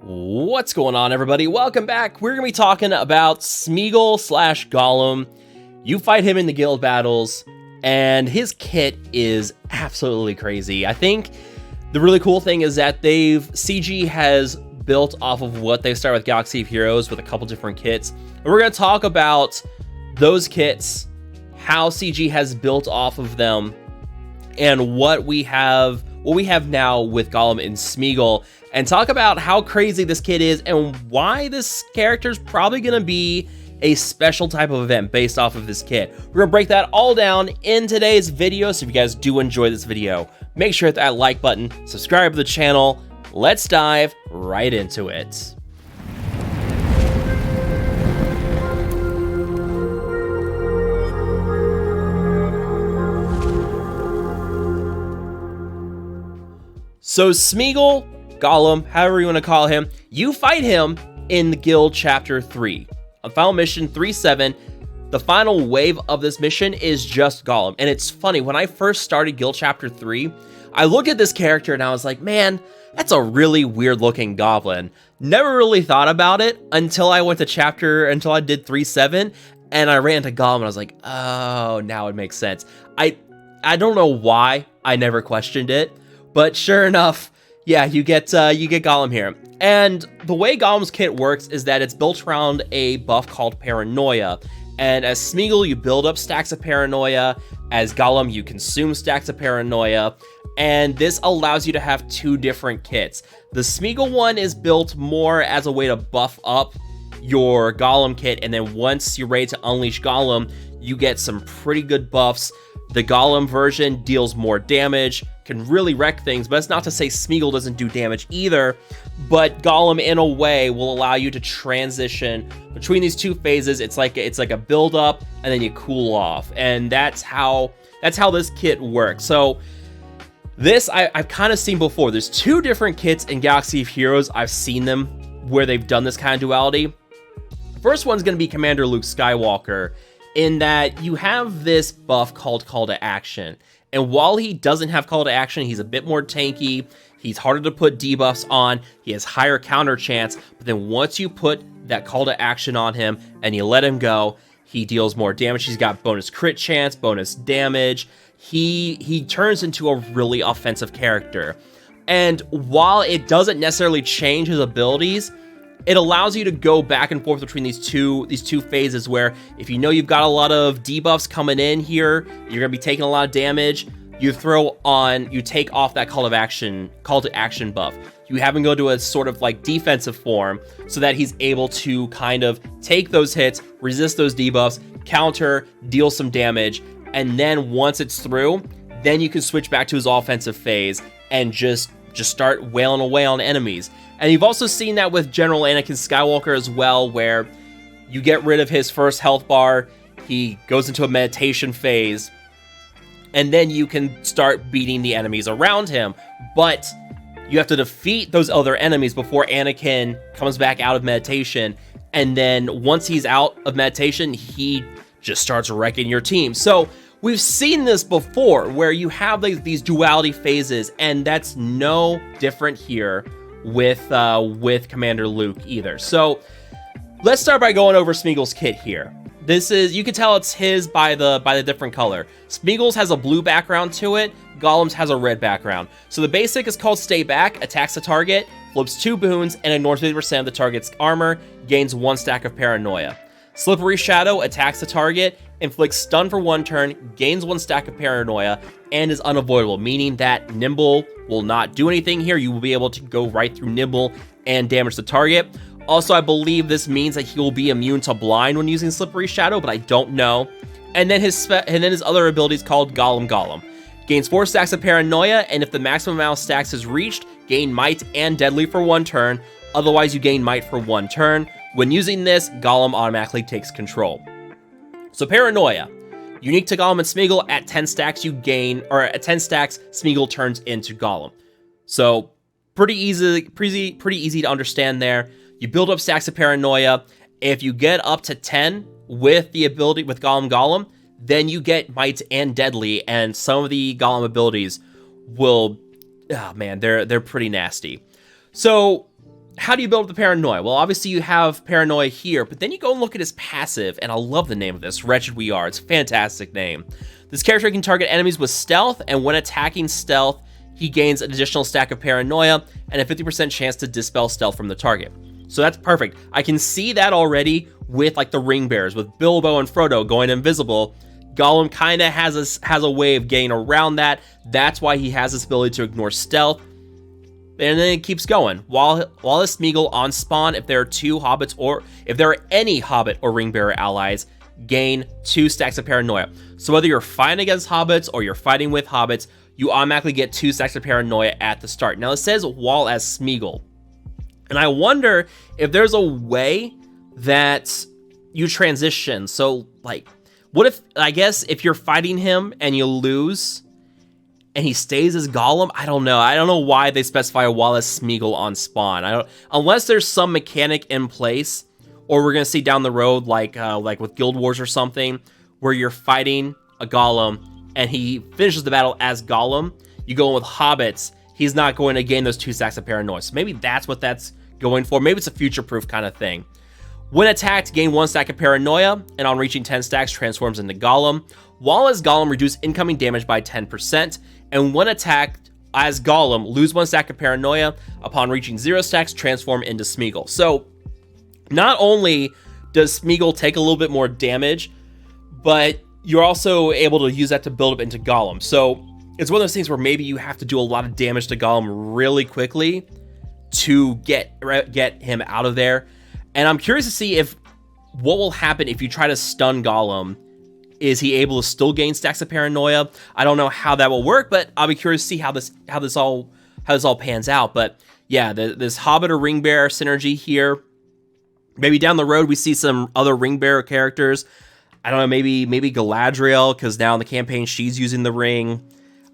What's going on, everybody? Welcome back. We're going to be talking about Smeagol / Gollum. You fight him in the guild battles, and his kit is absolutely crazy. I think the really cool thing is that CG has built off of what they started with Galaxy of Heroes with a couple different kits. And we're going to talk about those kits, how CG has built off of them, and what we have now with Gollum and Smeagol, and talk about how crazy this kit is and why this character is probably going to be a special type of event based off of this kit. We're going to break that all down in today's video, so if you guys do enjoy this video, make sure to hit that like button, subscribe to the channel. Let's dive right into it. So Smeagol, Gollum, however you want to call him, you fight him in the guild chapter 3. On final mission 3-7, the final wave of this mission is just Gollum. And it's funny, when I first started guild chapter 3, I looked at this character and I was like, man, that's a really weird looking goblin. Never really thought about it until I did 3-7, and I ran to Gollum and I was like, oh, now it makes sense. I don't know why I never questioned it, but sure enough, yeah, you get Gollum here. And the way Gollum's kit works is that it's built around a buff called Paranoia. And as Smeagol, you build up stacks of Paranoia. As Gollum, you consume stacks of Paranoia. And this allows you to have two different kits. The Smeagol one is built more as a way to buff up your Gollum kit. And then once you're ready to unleash Gollum, you get some pretty good buffs. The Gollum version deals more damage, can really wreck things, but it's not to say Smeagol doesn't do damage either, but Gollum in a way will allow you to transition between these two phases. It's like a build up and then you cool off, and that's how this kit works. So this I've kind of seen before. There's two different kits in Galaxy of Heroes. I've seen them where they've done this kind of duality. The first one's going to be Commander Luke Skywalker, in that you have this buff called Call to Action. And while he doesn't have Call to Action, he's a bit more tanky, he's harder to put debuffs on, he has higher counter chance, but then once you put that Call to Action on him and you let him go, he deals more damage. He's got bonus crit chance, bonus damage. He turns into a really offensive character. And while it doesn't necessarily change his abilities, it allows you to go back and forth between these two phases, where if you know you've got a lot of debuffs coming in here, you're gonna be taking a lot of damage, you take off that call to action buff. You have him go to a sort of like defensive form so that he's able to kind of take those hits, resist those debuffs, counter, deal some damage, and then once it's through, then you can switch back to his offensive phase and just start wailing away on enemies. And you've also seen that with General Anakin Skywalker as well, where you get rid of his first health bar, he goes into a meditation phase, and then you can start beating the enemies around him. But you have to defeat those other enemies before Anakin comes back out of meditation, and then once he's out of meditation, he just starts wrecking your team. So we've seen this before, where you have these duality phases, and that's no different here with Commander Luke either. So let's start by going over Smeagol's kit here. This is, you can tell it's his by the different color. Smeagol's has a blue background to it, Gollum's has a red background. So the basic is called Stay Back, attacks the target, flips 2 boons, and ignores 50% of the target's armor, gains 1 stack of Paranoia. Slippery Shadow attacks the target, inflicts stun for 1 turn, gains 1 stack of Paranoia, and is unavoidable, meaning that Nimble will not do anything here. You will be able to go right through Nimble and damage the target. Also, I believe this means that he will be immune to blind when using Slippery Shadow, but I don't know. And then his other ability is called Gollum. Gains 4 stacks of Paranoia, and if the maximum amount of stacks is reached, gain Might and Deadly for 1 turn. Otherwise, you gain Might for 1 turn. When using this, Gollum automatically takes control. So Paranoia, unique to Gollum and Smeagol, at 10 stacks at 10 stacks, Smeagol turns into Gollum. So pretty easy to understand there. You build up stacks of Paranoia. If you get up to 10 with the ability with Gollum, then you get Might and Deadly, and some of the Gollum abilities will, oh man, they're pretty nasty. So how do you build up the paranoia? Well, obviously you have paranoia here, but then you go and look at his passive, and I love the name of this, Wretched We Are. It's a fantastic name. This character can target enemies with stealth, and when attacking stealth, he gains an additional stack of paranoia and a 50% chance to dispel stealth from the target. So that's perfect. I can see that already with like the ring bearers, with Bilbo and Frodo going invisible. Gollum kind of has a way of getting around that. That's why he has this ability to ignore stealth. And then it keeps going. While this Smeagol on spawn, if there are 2 hobbits, or if there are any hobbit or ring bearer allies, gain 2 stacks of paranoia. So whether you're fighting against hobbits or you're fighting with hobbits, you automatically get 2 stacks of paranoia at the start. Now it says while as Smeagol, and I wonder if there's a way that you transition. So like, what if, I guess if you're fighting him and you lose and he stays as Gollum? I don't know why they specify while as Smeagol on spawn. Unless there's some mechanic in place, or we're gonna see down the road, like with Guild Wars or something, where you're fighting a Gollum and he finishes the battle as Gollum. You go in with hobbits, he's not going to gain those 2 stacks of paranoia. So maybe that's what that's going for. Maybe it's a future-proof kind of thing. When attacked, gain 1 stack of paranoia, and on reaching 10 stacks, transforms into Gollum. While as Gollum, reduce incoming damage by 10%, and when attacked as Gollum, lose 1 stack of paranoia. Upon reaching 0 stacks, transform into Smeagol. So not only does Smeagol take a little bit more damage, but you're also able to use that to build up into Gollum. So it's one of those things where maybe you have to do a lot of damage to Gollum really quickly to get him out of there. And I'm curious to see what will happen if you try to stun Gollum. Is he able to still gain stacks of paranoia? I don't know how that will work, but I'll be curious to see how this all pans out. But yeah, this Hobbit or Ring Bearer synergy here. Maybe down the road we see some other Ring Bearer characters. I don't know, maybe Galadriel, because now in the campaign she's using the ring.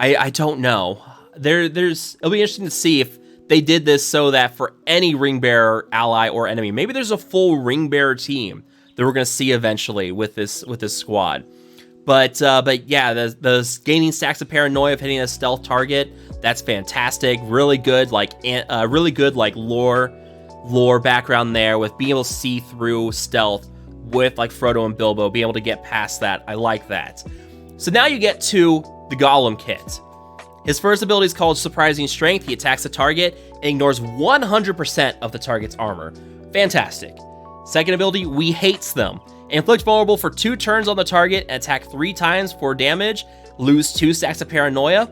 I don't know. It'll be interesting to see if they did this so that for any Ring Bearer ally or enemy, maybe there's a full Ring Bearer team that we're going to see eventually with this squad. But yeah, the gaining stacks of paranoia of hitting a stealth target, that's fantastic. Really good like lore background there with being able to see through stealth with like Frodo and Bilbo, being able to get past that. I like that. So now you get to the Gollum kit. His first ability is called Surprising Strength. He attacks the target and ignores 100% of the target's armor. Fantastic. Second ability, We Hates Them. Inflict vulnerable for 2 turns on the target and attack 3 times for damage. Lose 2 stacks of paranoia.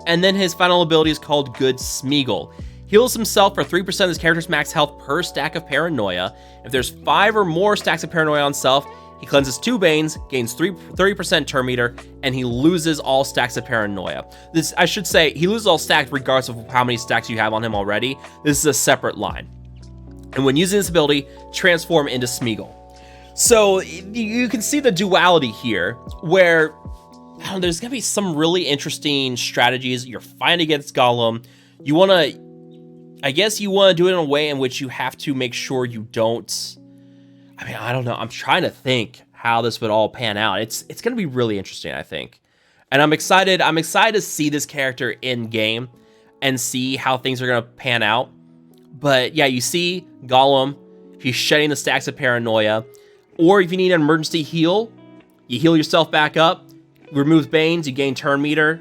And then his final ability is called Good Smeagol. Heals himself for 3% of his character's max health per stack of paranoia. If there's 5 or more stacks of paranoia on self, he cleanses 2 Banes, gains 30% turn meter, and he loses all stacks of paranoia. This, I should say, he loses all stacks regardless of how many stacks you have on him already. This is a separate line. And when using this ability, transform into Smeagol. So you can see the duality here, where there's gonna be some really interesting strategies. You're fighting against Gollum. You want to do it in a way in which you have to make sure you don't. I don't know. I'm trying to think how this would all pan out. It's going to be really interesting, I think. And I'm excited. I'm excited to see this character in game and see how things are going to pan out. But yeah, you see Gollum, he's shedding the stacks of paranoia. Or if you need an emergency heal, you heal yourself back up, remove Banes, you gain turn meter,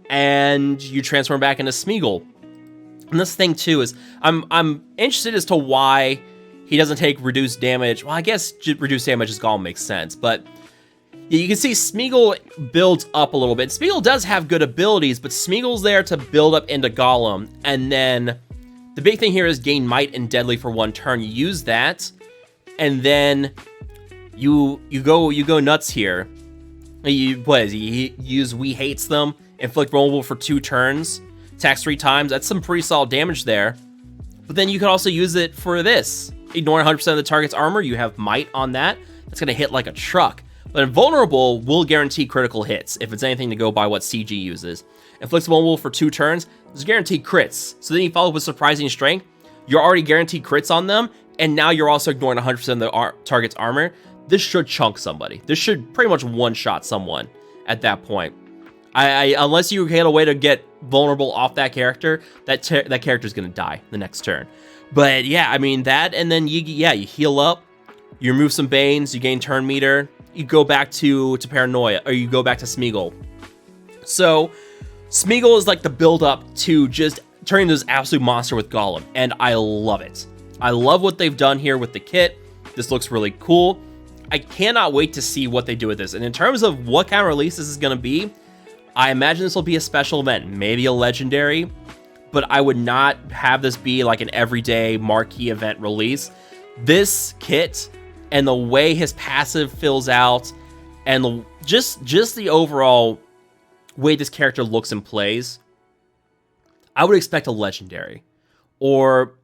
and you transform back into Smeagol. And this thing too is, I'm interested as to why he doesn't take reduced damage. Well, I guess reduced damage as Gollum makes sense, but you can see Smeagol builds up a little bit. Smeagol does have good abilities, but Smeagol's there to build up into Gollum. And then the big thing here is gain Might and Deadly for 1 turn. You use that, and then you go nuts here. He use We Hates Them, inflict vulnerable for 2 turns, attacks 3 times. That's some pretty solid damage there. But then you can also use it for this. Ignore 100% of the target's armor. You have Might on that. That's going to hit like a truck. But Invulnerable will guarantee critical hits, if it's anything to go by what CG uses. Inflicts vulnerable for 2 turns. There's guaranteed crits. So then you follow with Surprising Strength. You're already guaranteed crits on them, and now you're also ignoring 100% of the target's armor. This should chunk somebody. This should pretty much one-shot someone at that point. Unless you get a way to get vulnerable off that character, that character's going to die the next turn. But yeah, I mean that, and then you heal up, you remove some Banes, you gain turn meter, you go back to Paranoia, or you go back to Smeagol. So Smeagol is like the build up to just turning into this absolute monster with Gollum, and I love it. I love what they've done here with the kit. This looks really cool. I cannot wait to see what they do with this. And in terms of what kind of release this is going to be, I imagine this will be a special event, maybe a legendary, but I would not have this be like an everyday marquee event release. This kit and the way his passive fills out, and just the overall way this character looks and plays, I would expect a legendary or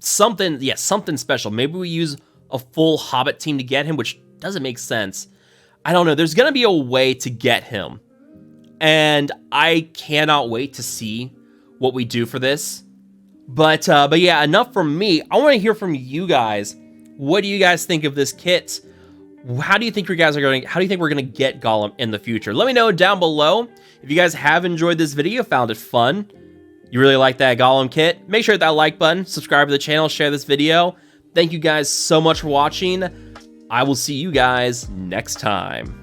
something. Yeah, something special. Maybe we use a full Hobbit team to get him, which doesn't make sense. I don't know. There's gonna be a way to get him, and I cannot wait to see what we do for this. But yeah, enough from me. I want to hear from you guys. What do you guys think of this kit? How do you think we're gonna get Gollum in the future? Let me know down below. If you guys have enjoyed this video, found it fun, you really like that Gollum kit, make sure to hit that like button, subscribe to the channel, share this video. Thank you guys so much for watching. I will see you guys next time.